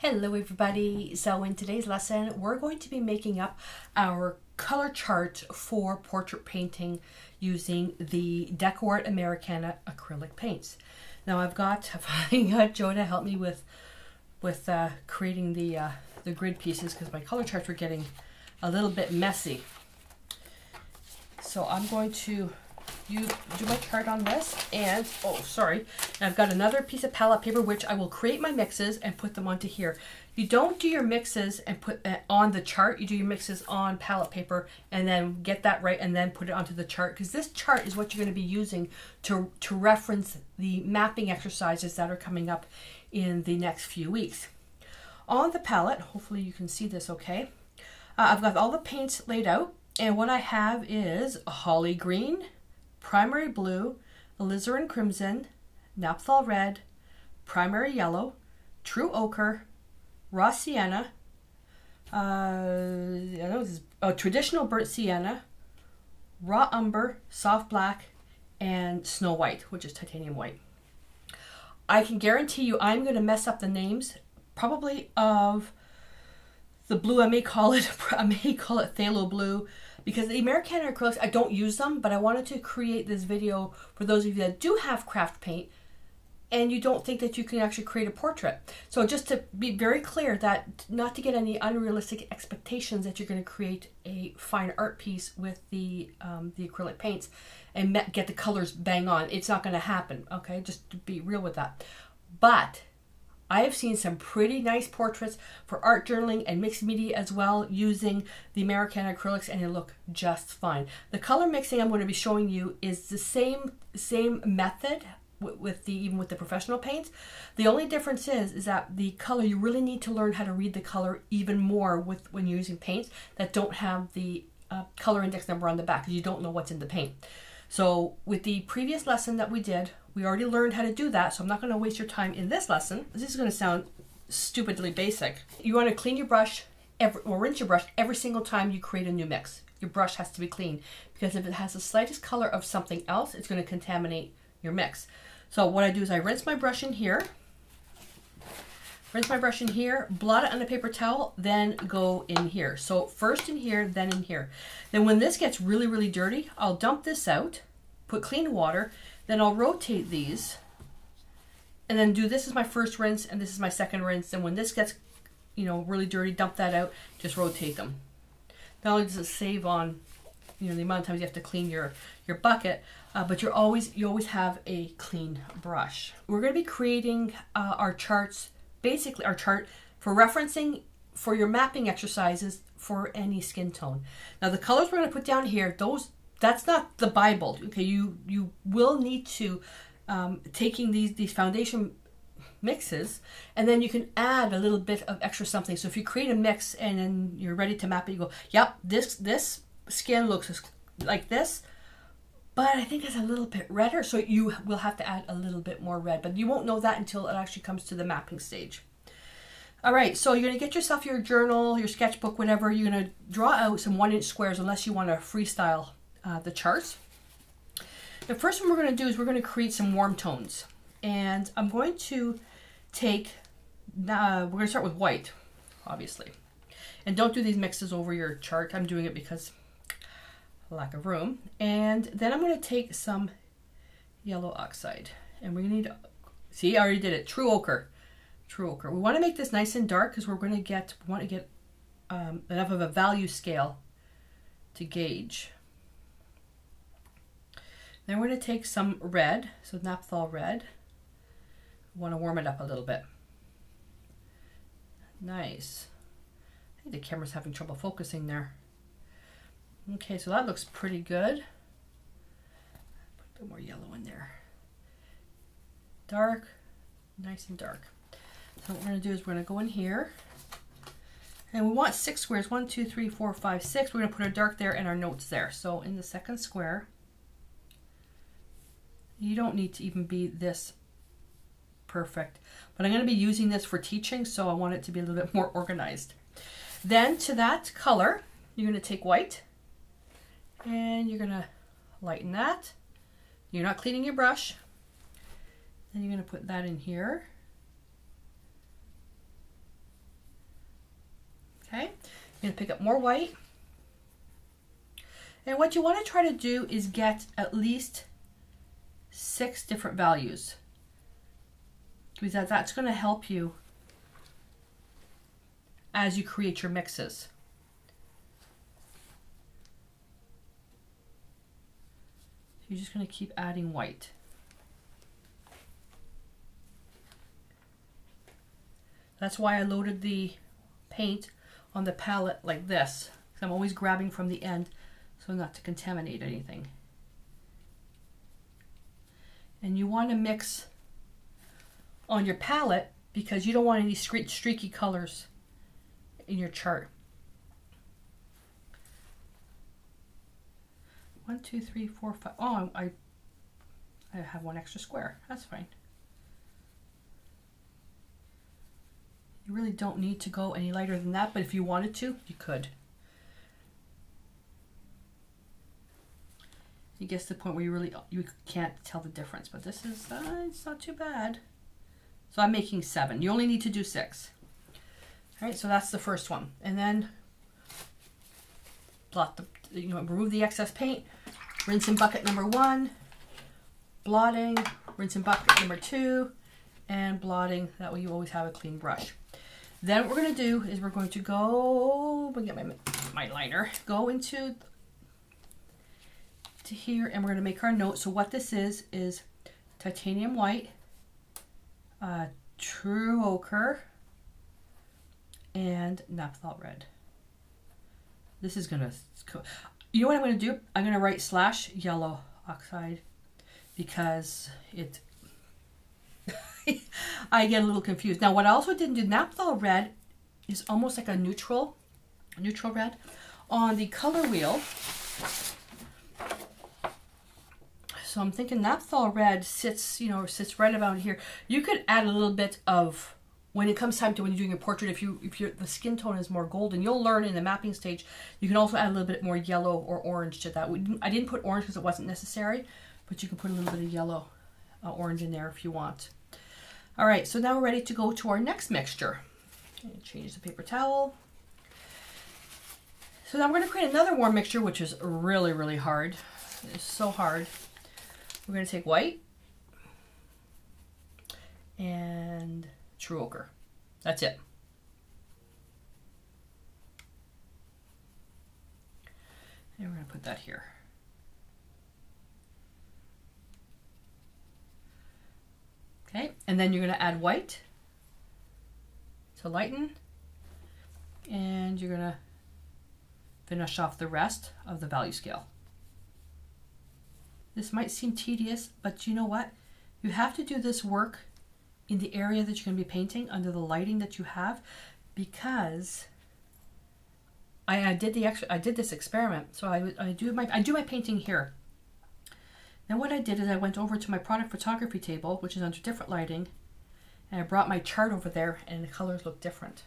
Hello everybody. So in today's lesson we're going to be making up our color chart for portrait painting using the DecoArt Americana acrylic paints. Now I've got Joe to help me with creating the grid pieces because my color charts were getting a little bit messy. So I'm going to do my chart on this, and and I've got another piece of palette paper which I will create my mixes and put them onto here. You don't do your mixes and put that on the chart. You do your mixes on palette paper and then get that right and then put it onto the chart, because this chart is what you're going to be using to reference the mapping exercises that are coming up in the next few weeks. On the palette, hopefully you can see this okay, I've got all the paints laid out, and what I have is a holly green, primary blue, alizarin crimson, naphthol red, primary yellow, true ochre, raw sienna, traditional burnt sienna, raw umber, soft black, and snow white, which is titanium white. I can guarantee you I'm going to mess up the names probably of the blue. I may call it phthalo blue, because the Americana acrylics, I don't use them, but I wanted to create this video for those of you that do have craft paint and you don't think that you can actually create a portrait. So just to be very clear, that not to get any unrealistic expectations that you're going to create a fine art piece with the acrylic paints and get the colors bang on. It's not going to happen, okay? Just to be real with that. But I have seen some pretty nice portraits for art journaling and mixed media as well using the Americana acrylics, and they look just fine. The color mixing I'm going to be showing you is the same method even with the professional paints. The only difference is that the color, you really need to learn how to read the color even more when you're using paints that don't have the color index number on the back, because you don't know what's in the paint. So with the previous lesson that we did, we already learned how to do that, so I'm not going to waste your time in this lesson. This is going to sound stupidly basic. You want to clean your brush, or rinse your brush every single time you create a new mix. Your brush has to be clean, because if it has the slightest color of something else, it's going to contaminate your mix. So what I do is I rinse my brush in here, blot it on a paper towel, then go in here. So first in here, then in here. Then when this gets really, really dirty, I'll dump this out, put clean water, then I'll rotate these, and then do this is my first rinse and this is my second rinse. And when this gets, really dirty, dump that out, just rotate them. Not only does it save on, the amount of times you have to clean your bucket, but you always have a clean brush. We're going to be creating our charts, basically our chart for referencing for your mapping exercises for any skin tone. Now the colors we're going to put down here, that's not the Bible. Okay, you will need to taking these foundation mixes, and then you can add a little bit of extra something. So if you create a mix and then you're ready to map it, you go, yep, this skin looks like this, but I think it's a little bit redder, so you will have to add a little bit more red, but you won't know that until it actually comes to the mapping stage. All right, so you're going to get yourself your journal, your sketchbook, whatever. You're going to draw out some 1-inch squares, unless you want to freestyle the charts. The first one we're going to do is we're going to create some warm tones, and I'm going to take, we're going to start with white, obviously, and don't do these mixes over your chart. I'm doing it because lack of room. And then I'm going to take some yellow oxide, and we're going to need, see, I already did it, true ochre. We want to make this nice and dark because we want to get enough of a value scale to gauge. Then we're going to take some red, so naphthol red. We want to warm it up a little bit. Nice. I think the camera's having trouble focusing there. Okay, so that looks pretty good. Put a bit more yellow in there. Dark, nice and dark. So what we're going to do is we're going to go in here, and we want 6 squares. 1, 2, 3, 4, 5, 6. We're going to put our dark there and our notes there. So in the second square, you don't need to even be this perfect, but I'm going to be using this for teaching, so I want it to be a little bit more organized. Then to that color, you're going to take white, and you're going to lighten that. You're not cleaning your brush. Then you're going to put that in here. You're going to pick up more white. And what you want to try to do is get at least 6 different values, because that's going to help you as you create your mixes. You're just going to keep adding white. That's why I loaded the paint on the palette like this, because I'm always grabbing from the end so not to contaminate anything. And you want to mix on your palette because you don't want any streaky colors in your chart. 1, 2, 3, 4, 5. Oh, I have one extra square. That's fine. You really don't need to go any lighter than that, but if you wanted to, you could. It gets to the point where you can't tell the difference, but this is it's not too bad. So I'm making 7. You only need to do 6. All right, so that's the first one, and then blot remove the excess paint, rinse in bucket number 1, blotting, rinse in bucket number 2, and blotting. That way you always have a clean brush. Then what we're going to do is we're going to go, get my liner, go into to here, and we're going to make our note. So what this is titanium white, true ochre, and naphtha red. This is going to, you know what I'm going to do? I'm going to write / yellow oxide because it, I get a little confused. Now what I also didn't do, naphtha red is almost like a neutral red. On the color wheel, so I'm thinking naphtha red sits right about here. You could add a little bit of, when it comes time to when you're doing a portrait, if the skin tone is more golden, you'll learn in the mapping stage, you can also add a little bit more yellow or orange to that. I didn't put orange because it wasn't necessary, but you can put a little bit of yellow, orange in there if you want. All right, so now we're ready to go to our next mixture. Change the paper towel. So now we're going to create another warm mixture, which is really, really hard. It's so hard. We're going to take white and true ochre. That's it. And we're going to put that here. Okay, and then you're going to add white to lighten, and you're going to finish off the rest of the value scale. This might seem tedious, but you know what? You have to do this work in the area that you're going to be painting under the lighting that you have, because I did this experiment. So I do my painting here. Then what I did is I went over to my product photography table, which is under different lighting, and I brought my chart over there, and the colors look different.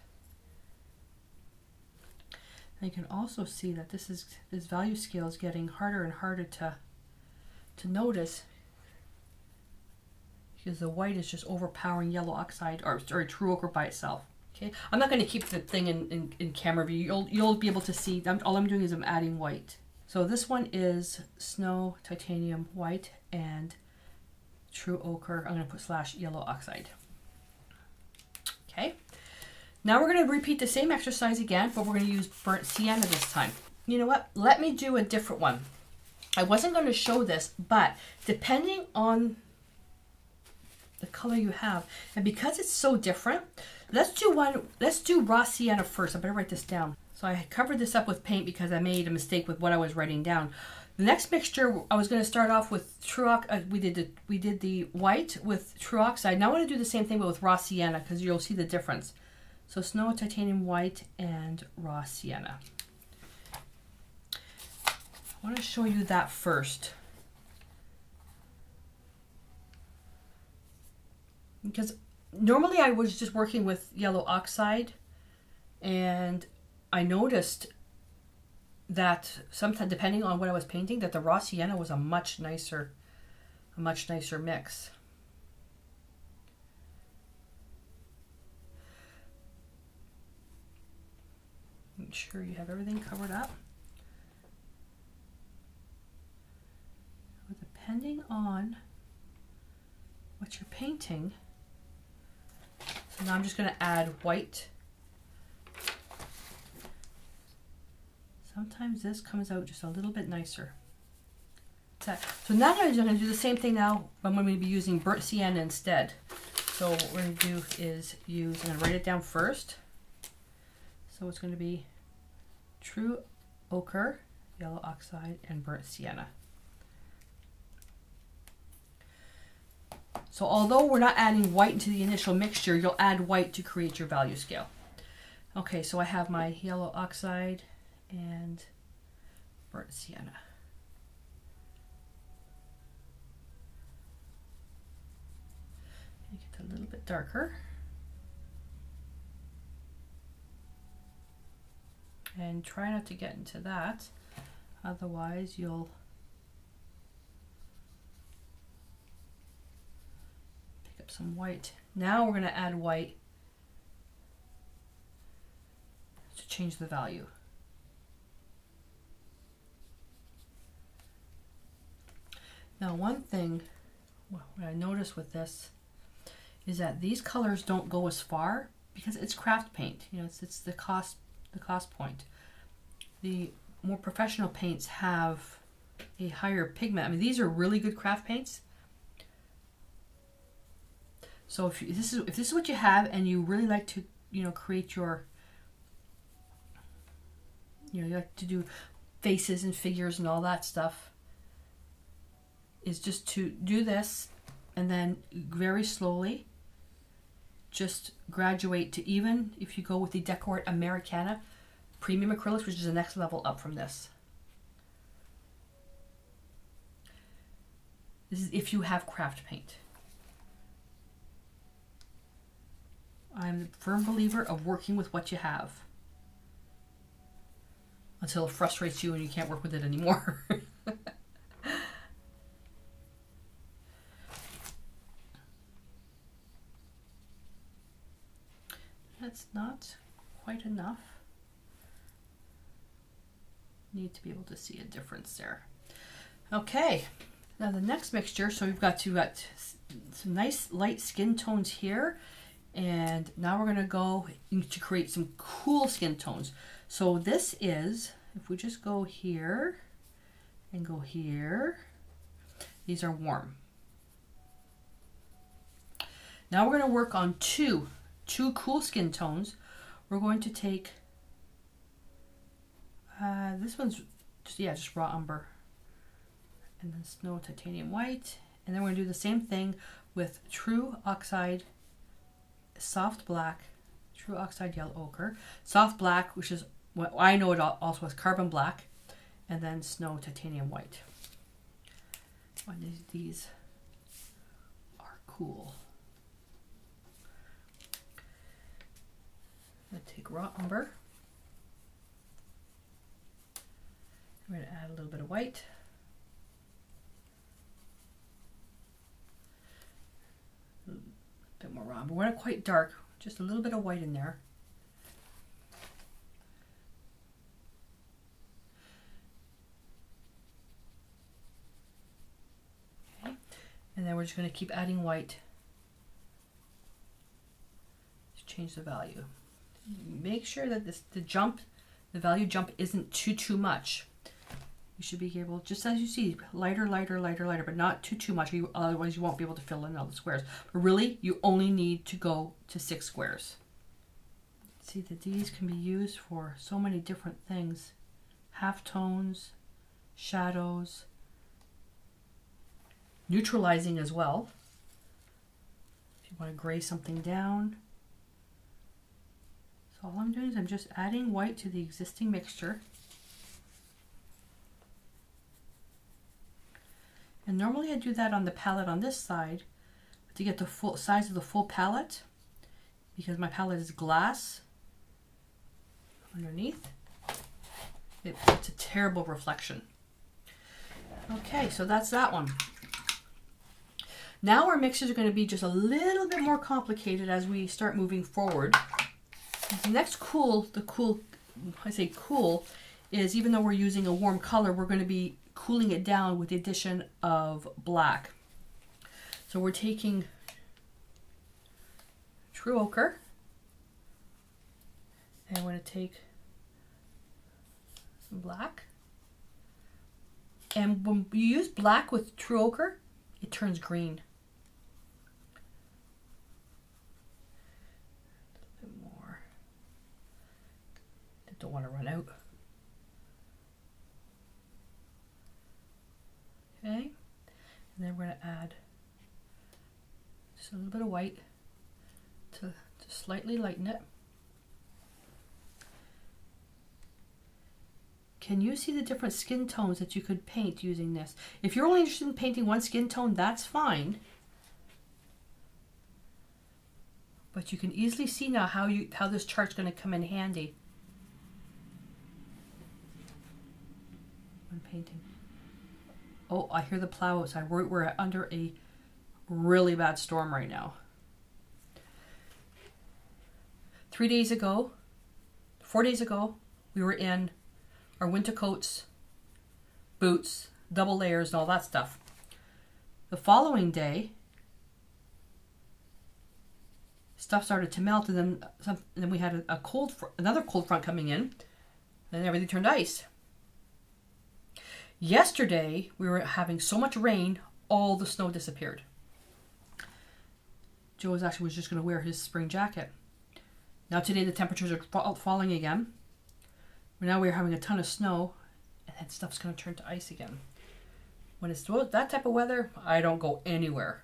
And you can also see that this value scale is getting harder and harder to notice, because the white is just overpowering yellow oxide or true ochre by itself. Okay, I'm not going to keep the thing in camera view. You'll be able to see. All I'm doing is I'm adding white. So this one is snow, titanium white, and true ochre. I'm going to put / yellow oxide. Okay. Now we're going to repeat the same exercise again, but we're going to use burnt sienna this time. You know what? Let me do a different one. I wasn't going to show this, but depending on the color you have, and because it's so different, let's do raw sienna first. I better write this down. So I covered this up with paint because I made a mistake with what I was writing down. The next mixture, I was going to start off with true we did the white with true oxide. Now I want to do the same thing but with raw sienna, because you'll see the difference. So snow, titanium white, and raw sienna. I want to show you that first, because normally I was just working with yellow oxide, and I noticed that sometimes, depending on what I was painting, that the raw sienna was a much nicer mix. Make sure you have everything covered up. Depending on what you're painting, so now I'm just going to add white. Sometimes this comes out just a little bit nicer. So now I'm going to do the same thing now, but I'm going to be using burnt sienna instead. So what we're going to do is I'm going to write it down first. So it's going to be true ochre, yellow oxide, and burnt sienna. So although we're not adding white into the initial mixture, you'll add white to create your value scale. Okay, so I have my yellow oxide and burnt sienna. Make it a little bit darker. And try not to get into that, otherwise you'll pick up some white. Now we're going to add white to change the value. Now one thing what I noticed with this is that these colors don't go as far because it's craft paint. You know, it's the cost point. The more professional paints have a higher pigment. I mean, these are really good craft paints. So if this is what you have and you really like to, you know, create your, you know, you like to do faces and figures and all that stuff, is just to do this and then very slowly just graduate to, even if you go with the Decor Americana Premium Acrylics, which is the next level up from this. This is if you have craft paint. I'm a firm believer of working with what you have until it frustrates you and you can't work with it anymore. That's not quite enough. Need to be able to see a difference there. Okay, now the next mixture, so we've got some nice light skin tones here, and now we're going to go to create some cool skin tones. So this is, if we just go here and go here, these are warm. Now we're going to work on two cool skin tones. We're going to take this one's just raw umber, and then snow titanium white, and then we're going to do the same thing with true oxide soft black, true oxide yellow ochre, soft black, which is what I know it also as carbon black, and then snow titanium white. These are cool. I'm going to take raw umber. I'm going to add a little bit of white. A bit more raw, but we're not quite dark, just a little bit of white in there. Okay. And then we're just going to keep adding white to change the value. Make sure that the value jump isn't too much. You should be able, just as you see, lighter, lighter, lighter, lighter, but not too much, otherwise you won't be able to fill in all the squares. But really, you only need to go to 6 squares. See that these can be used for so many different things. Halftones, shadows, neutralizing as well. If you want to gray something down. So all I'm doing is I'm just adding white to the existing mixture. And normally I do that on the palette on this side to get the full size of the full palette, because my palette is glass underneath. It's a terrible reflection. Okay, so that's that one. Now our mixes are going to be just a little bit more complicated as we start moving forward. The next cool I say cool, is even though we're using a warm color, we're going to be cooling it down with the addition of black. So we're taking True Ochre, and I'm going to take some black. And when you use black with True Ochre, it turns green. A little bit more. I don't want to run out. Okay, and then we're going to add just a little bit of white to slightly lighten it. Can you see the different skin tones that you could paint using this? If you're only interested in painting one skin tone, that's fine. But you can easily see now how this chart's going to come in handy when painting. Oh, I hear the plow outside. We're under a really bad storm right now. 4 days ago, we were in our winter coats, boots, double layers, and all that stuff. The following day, stuff started to melt, and then we had another cold front coming in, and everything turned ice. Yesterday, we were having so much rain, all the snow disappeared. Joe was just going to wear his spring jacket. Now today the temperatures are falling again. Now we're having a ton of snow, and then stuff's going to turn to ice again. When it's that type of weather, I don't go anywhere.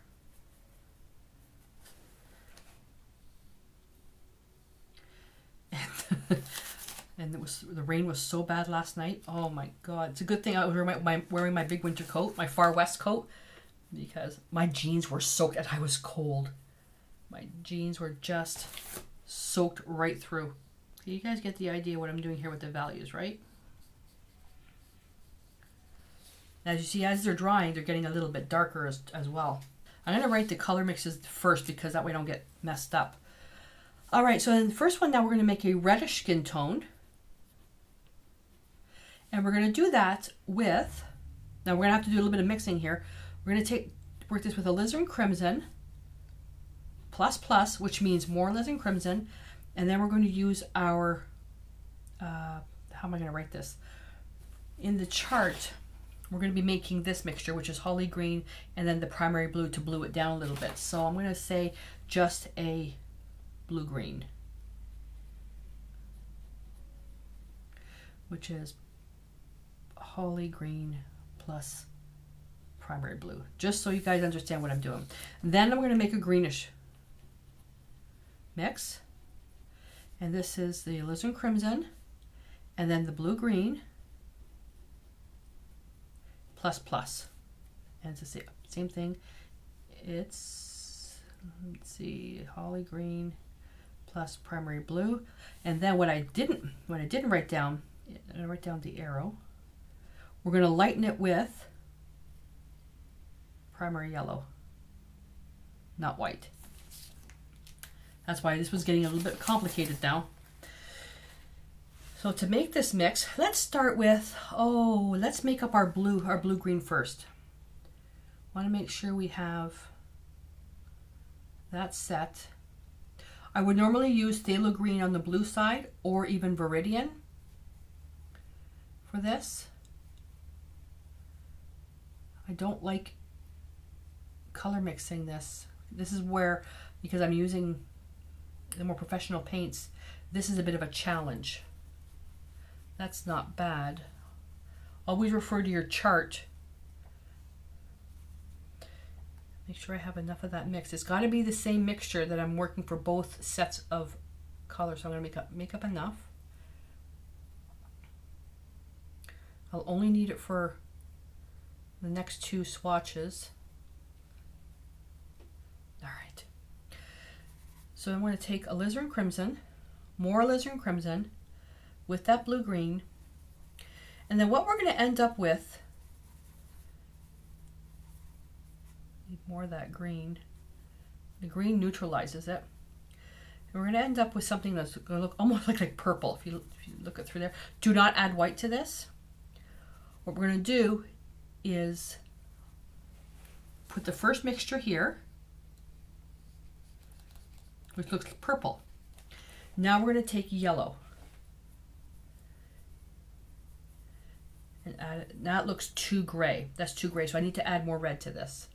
And the rain was so bad last night. Oh my God. It's a good thing I was wearing my big winter coat, my Far West coat, because my jeans were soaked and I was cold. My jeans were just soaked right through. You guys get the idea what I'm doing here with the values, right? As you see, as they're drying, they're getting a little bit darker as well. I'm going to write the color mixes first because that way I don't get messed up. All right, so in the first one now we're going to make a reddish skin tone. And we're going to do that with, now we're going to have to do a little bit of mixing here. We're going to work this with alizarin crimson, plus, which means more alizarin crimson. And then we're going to use our, how am I going to write this? In the chart, we're going to be making this mixture, which is holly green, and then the primary blue to blue it down a little bit. So I'm going to say just a blue-green, which is holly green plus primary blue, just so you guys understand what I'm doing. Then I'm going to make a greenish mix, and this is the alizarin crimson, and then the blue-green plus, and it's the same thing. It's, let's see, holly green plus primary blue, and then what I didn't write down, I write down the arrow. We're going to lighten it with primary yellow, not white. That's why this was getting a little bit complicated now. So to make this mix, let's start with, let's make up our blue-green first. Want to make sure we have that set. I would normally use phthalo green on the blue side or even Viridian for this. I don't like color mixing this. This is where, because I'm using the more professional paints, this is a bit of a challenge. That's not bad. Always refer to your chart. Make sure I have enough of that mix. It's got to be the same mixture that I'm working for both sets of colors. So I'm going to make up enough. I'll only need it for the next two swatches. All right. So I'm going to take alizarin crimson, more alizarin crimson, with that blue-green, and then what we're going to end up with, need more of that green. The green neutralizes it. And we're going to end up with something that's going to look almost like purple if you look it through there. Do not add white to this. What we're going to do is put the first mixture here, which looks purple. Now we're going to take yellow and add it. Now it looks too gray. That's too gray, so I need to add more red to this.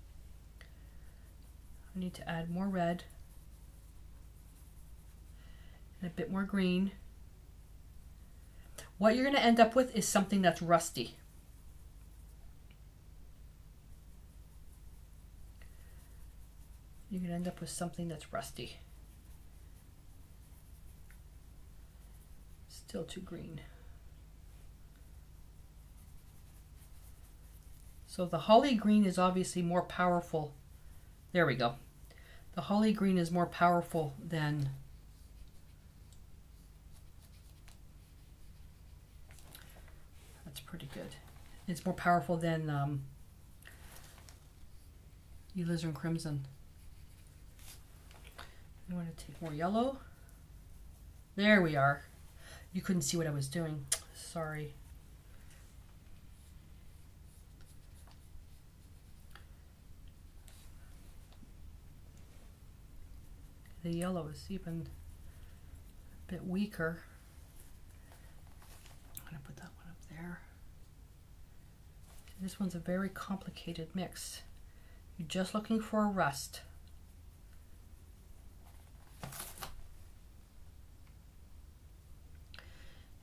I need to add more red and a bit more green. What you're going to end up with is something that's rusty. You're going to end up with something that's rusty. Still too green. So the holly green is obviously more powerful. There we go. The holly green is more powerful than that's pretty good. It's more powerful than alizarin crimson. I want to take more yellow. There we are. You couldn't see what I was doing. Sorry. The yellow is even a bit weaker. I'm going to put that one up there. This one's a very complicated mix. You're just looking for a rust.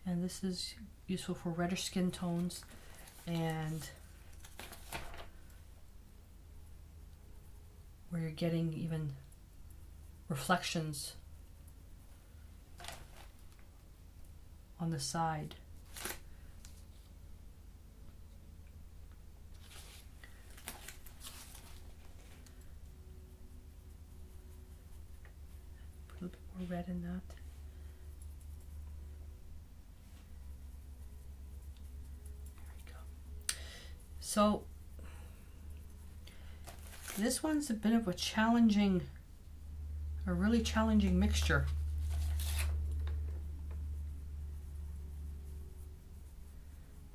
And this is useful for reddish skin tones and where you're getting even reflections on the side. Put a little bit more red in that. So this one's a bit of a really challenging mixture.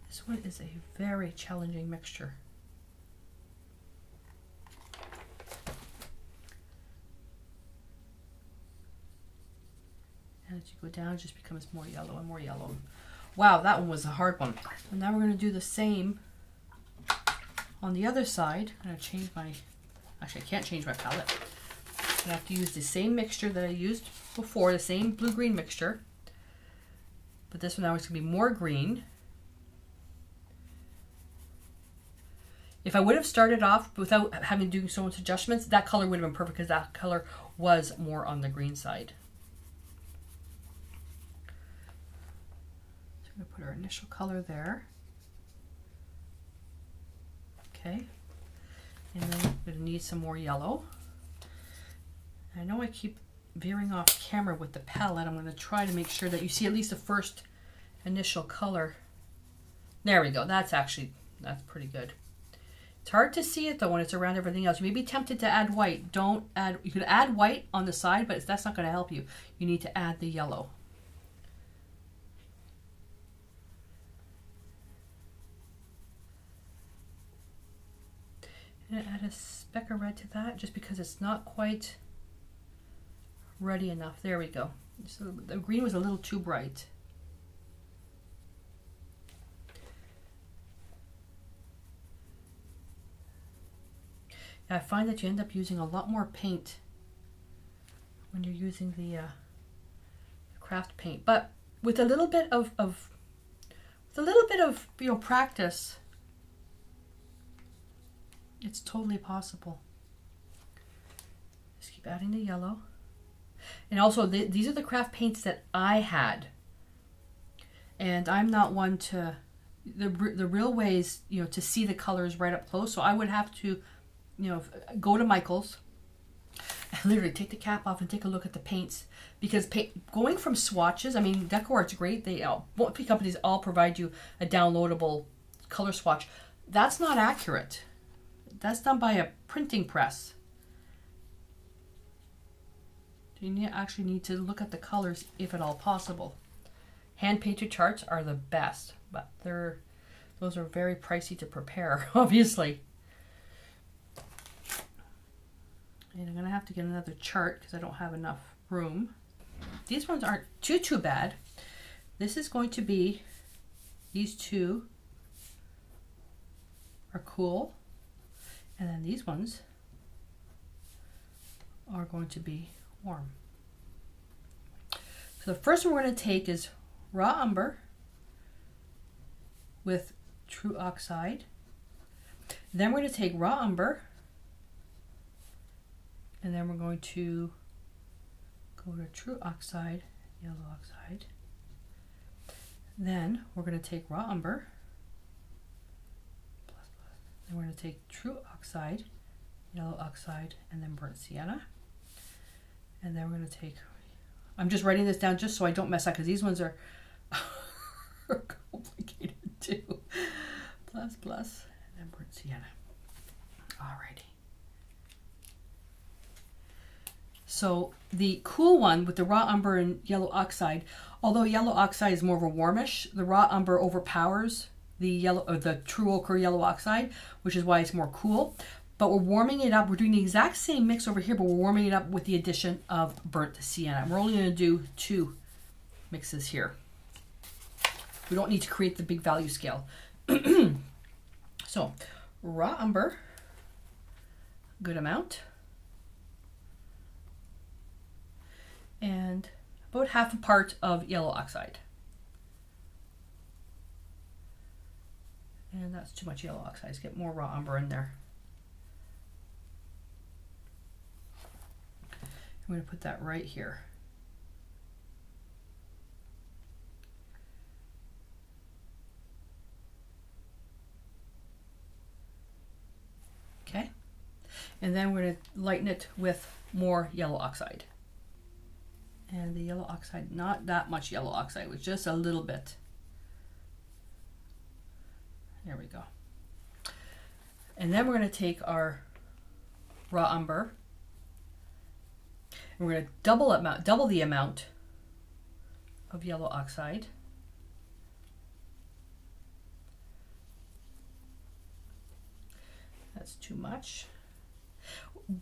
This one is a very challenging mixture. And as you go down, it just becomes more yellow and more yellow. Wow, that one was a hard one. And now we're going to do the same on the other side. I'm going to change my, actually I can't change my palette. I have to use the same mixture that I used before, the same blue-green mixture. But this one now is going to be more green. If I would have started off without having to do so much adjustments, that color would have been perfect because that color was more on the green side. So we're going to put our initial color there. Okay, and then we're going to need some more yellow. I know I keep veering off camera with the palette. I'm going to try to make sure that you see at least the first initial color. There we go. That's pretty good. It's hard to see it though when it's around everything else. You may be tempted to add white. Don't add. You could add white on the side, but that's not going to help you. You need to add the yellow. And add a speck of red to that just because it's not quite ready enough. There we go. So the green was a little too bright. I find that you end up using a lot more paint when you're using the craft paint, but with a little bit of practice, it's totally possible. Just keep adding the yellow. And also, these are the craft paints that I had. And I'm not one to, the real ways, to see the colors right up close. So I would have to, go to Michael's and literally take the cap off and take a look at the paints. Because going from swatches, I mean, DecoArt's great. Both companies all provide you a downloadable color swatch. That's not accurate. That's done by a printing press. So you actually need to look at the colors if at all possible. Hand painted charts are the best, but those are very pricey to prepare, obviously. And I'm gonna have to get another chart because I don't have enough room. These ones aren't too bad. This is going to be, these two are cool. And then these ones are going to be warm. So the first one we're going to take is raw umber with true oxide. Then we're going to take raw umber, and then we're going to go to true oxide, yellow oxide. Then we're going to take raw umber, then we're going to take true oxide, yellow oxide, and then burnt sienna. And then we're going to take, I'm just writing this down just so I don't mess up because these ones are complicated too. Plus, and then burnt sienna. Alrighty. So the cool one with the raw umber and yellow oxide, although yellow oxide is more of a warmish, the raw umber overpowers the yellow or the true ochre yellow oxide, which is why it's more cool. But we're warming it up. We're doing the exact same mix over here, but we're warming it up with the addition of burnt sienna. We're only going to do 2 mixes here. We don't need to create the big value scale. So raw umber, good amount. And about half a part of yellow oxide. And that's too much yellow oxide. Let's get more raw umber in there. I'm going to put that right here. Okay. And then we're going to lighten it with more yellow oxide. And the yellow oxide, not that much yellow oxide, it was just a little bit. There we go. And then we're going to take our raw umber. And we're going to double the amount of yellow oxide. That's too much.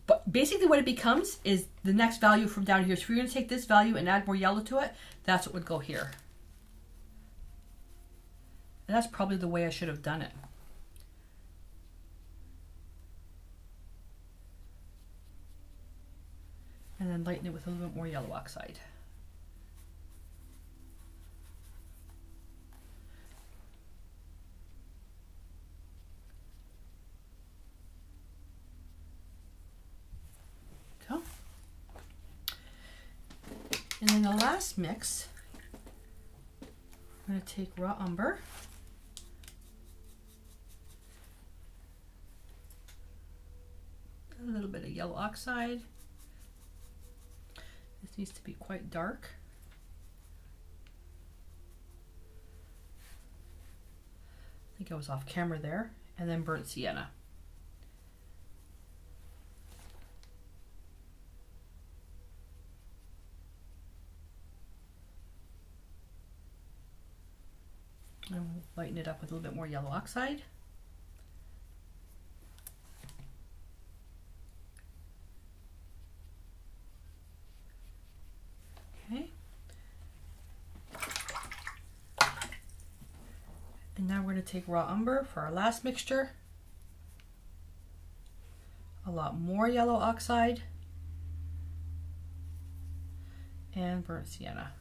But basically what it becomes is the next value from down here. So if you're going to take this value and add more yellow to it, that's what would go here. And that's probably the way I should have done it. And then lighten it with a little bit more yellow oxide. Go. And then the last mix, I'm going to take raw umber. A little bit of yellow oxide. This needs to be quite dark. I think I was off camera there. And then burnt sienna. And we'll lighten it up with a little bit more yellow oxide. Okay. And now we're going to take raw umber for our last mixture. A lot more yellow oxide. And burnt sienna.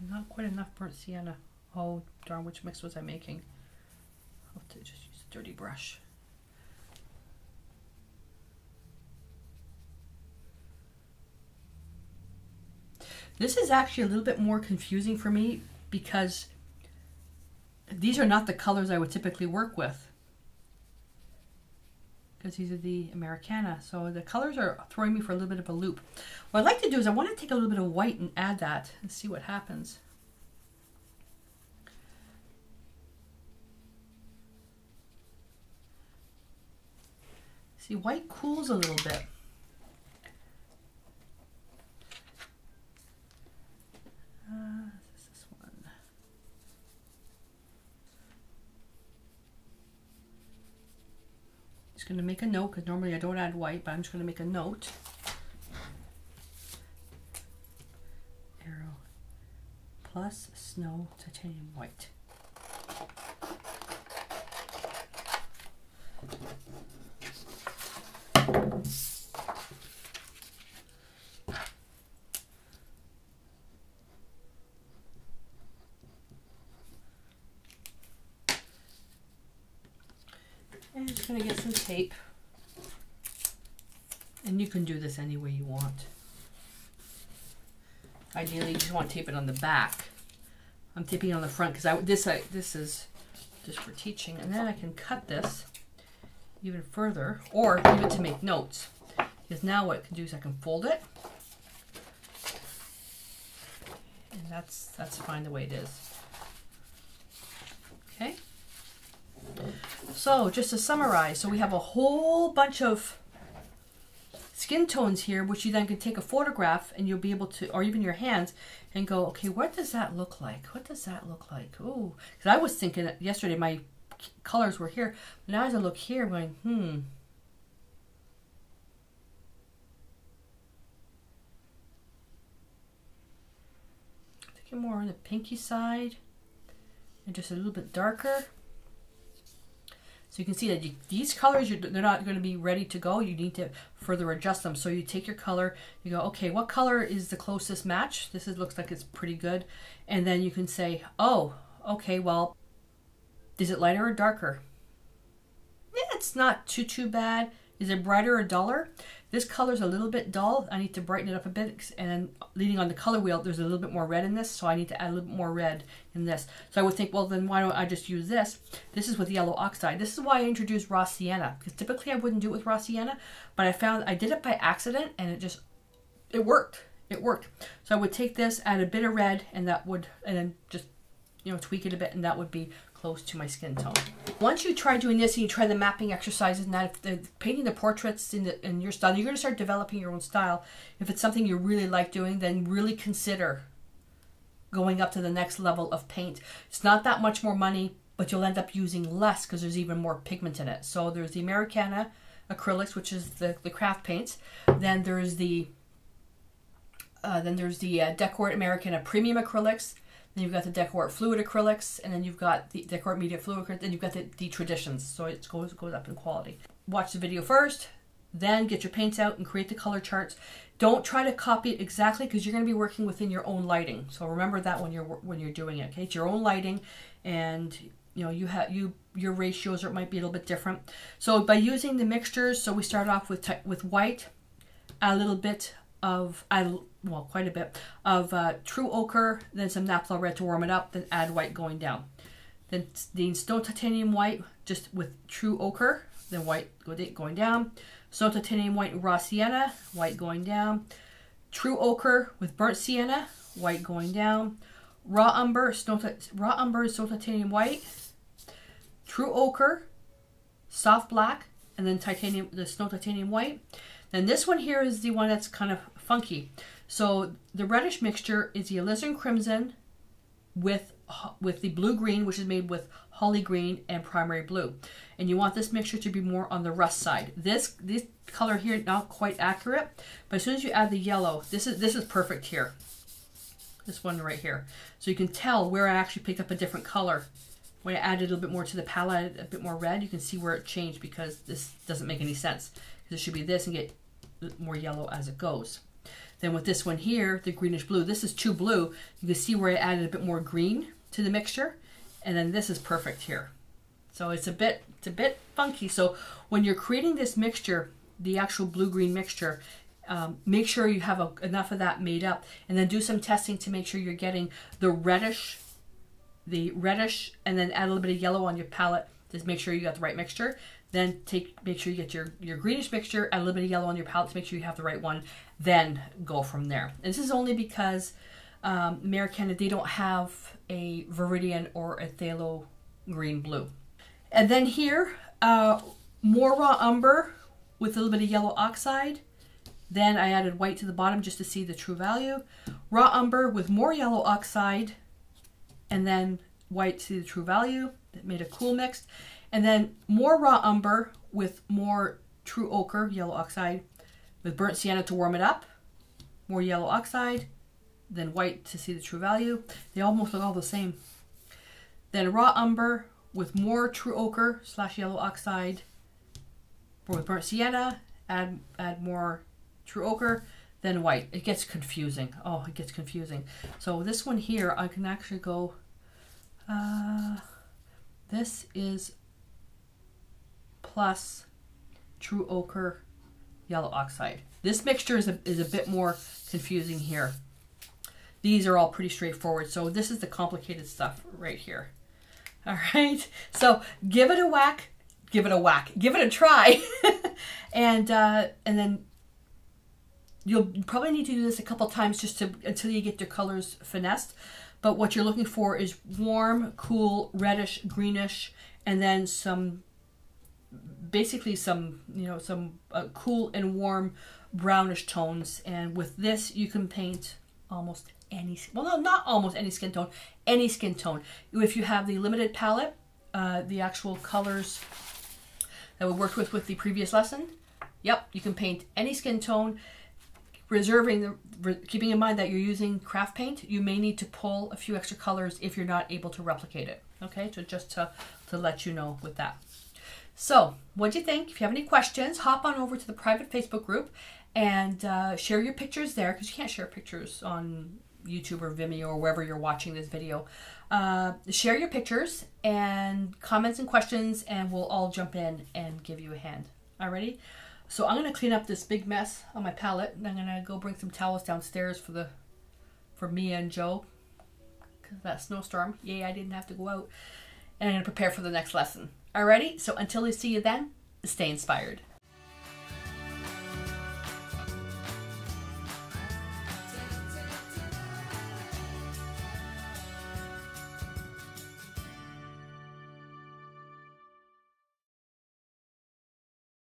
Not quite enough burnt sienna. Oh darn, which mix was I making? I'll have to just use a dirty brush. This is actually a little bit more confusing for me because these are not the colors I would typically work with. Because these are the Americana. So the colors are throwing me for a little bit of a loop. What I'd like to do is I want to take a little bit of white and add that and see what happens. See, white cools a little bit. This one. Just going to make a note, because normally I don't add white, but I'm just going to make a note. Arrow plus snow titanium white. And I'm just going to get some tape. And you can do this any way you want. Ideally, you just want to tape it on the back. I'm taping it on the front because this is just for teaching. And then I can cut this even further, or even to make notes. Because now what I can do is I can fold it. And that's fine the way it is. Okay. So just to summarize, so we have a whole bunch of skin tones here, which you then can take a photograph and you'll be able to, or even your hands, and go, okay, what does that look like? What does that look like? Oh, because I was thinking that yesterday my colors were here. But now as I look here, I'm going, Take it more on the pinky side and just a little bit darker. So you can see that these colors, they're not going to be ready to go. You need to further adjust them. So you take your color, you go, okay, what color is the closest match? This looks like it's pretty good. And then you can say, oh, okay, well, is it lighter or darker? Yeah, it's not too bad. Is it brighter or duller? This color's a little bit dull. I need to brighten it up a bit. And then leaning on the color wheel, there's a little bit more red in this. So I need to add a little bit more red in this. So I would think, well, then why don't I just use this? This is with yellow oxide. This is why I introduced raw sienna. Because typically I wouldn't do it with raw sienna. But I found I did it by accident and it worked. It worked. So I would take this, add a bit of red, and then just, tweak it a bit, and that would be close to my skin tone. Once you try doing this and you try the mapping exercises and that, painting the portraits in your style, you're going to start developing your own style. If it's something you really like doing, then really consider going up to the next level of paint. It's not that much more money, but you'll end up using less because there's even more pigment in it. So there's the Americana acrylics, which is the craft paints. Then there's the Decor Americana premium acrylics. Then you've got the Decor Fluid acrylics, and then you've got the Decor Media Fluid acrylics, and you've got the traditions. So it goes up in quality. Watch the video first, then get your paints out and create the color charts. Don't try to copy it exactly because you're going to be working within your own lighting. So remember that when you're doing it. Okay, it's your own lighting, and your ratios might be a little bit different. So by using the mixtures, so we start off with white, a little bit of quite a bit of true ochre, then some naphtha red to warm it up, then add white going down. Then the stone titanium white just with true ochre, then white going down. Stone titanium white and raw sienna, white going down. True ochre with burnt sienna, white going down. Raw umber, stone titanium white. True ochre, soft black, and then the stone titanium white. Then this one here is the one that's kind of funky. So the reddish mixture is the alizarin crimson with the blue-green, which is made with holly green and primary blue. And you want this mixture to be more on the rust side. This color here, not quite accurate, but as soon as you add the yellow, this is perfect here. This one right here. So you can tell where I actually picked up a different color. When I added a little bit more to the palette, a bit more red, you can see where it changed because this doesn't make any sense. It should be this and get more yellow as it goes. Then with this one here, the greenish blue, this is too blue. You can see where I added a bit more green to the mixture, and then this is perfect here. So it's a bit funky. So when you're creating this mixture, the actual blue-green mixture, make sure you have enough of that made up, and then do some testing to make sure you're getting the reddish, and then add a little bit of yellow on your palette. Just make sure you got the right mixture. Then make sure you get your greenish mixture, add a little bit of yellow on your palette to make sure you have the right one. Then go from there. And this is only because Americana, they don't have a Viridian or a Phthalo green blue. And then here, more raw umber with a little bit of yellow oxide. Then I added white to the bottom just to see the true value. Raw umber with more yellow oxide and then white to see the true value. That made a cool mix. And then more raw umber with more true ochre, yellow oxide, with burnt sienna to warm it up. More yellow oxide, then white to see the true value. They almost look all the same. Then raw umber with more true ochre / yellow oxide. With burnt sienna, add more true ochre, then white. It gets confusing. Oh, it gets confusing. So this one here, I can actually go, this is plus true ochre, yellow oxide. This mixture is a bit more confusing here. These are all pretty straightforward. So this is the complicated stuff right here. All right. So give it a whack. Give it a whack. Give it a try. and then you'll probably need to do this a couple times just to until you get your colors finessed. But what you're looking for is warm, cool, reddish, greenish, and then some, basically some, some cool and warm brownish tones. And with this, you can paint almost any, well, no, not almost any skin tone, any skin tone. If you have the limited palette, the actual colors that we worked with the previous lesson, yep, you can paint any skin tone. Keeping in mind that you're using craft paint, you may need to pull a few extra colors if you're not able to replicate it. Okay, so just to let you know with that. So, what'd you think? If you have any questions, hop on over to the private Facebook group and share your pictures there, because you can't share pictures on YouTube or Vimeo or wherever you're watching this video. Share your pictures and comments and questions, and we'll all jump in and give you a hand. Alrighty? So I'm going to clean up this big mess on my palette, and I'm going to go bring some towels downstairs for Mia and Joe, because of that snowstorm. Yay, I didn't have to go out. And I'm going to prepare for the next lesson. Alrighty? So until I see you then, stay inspired.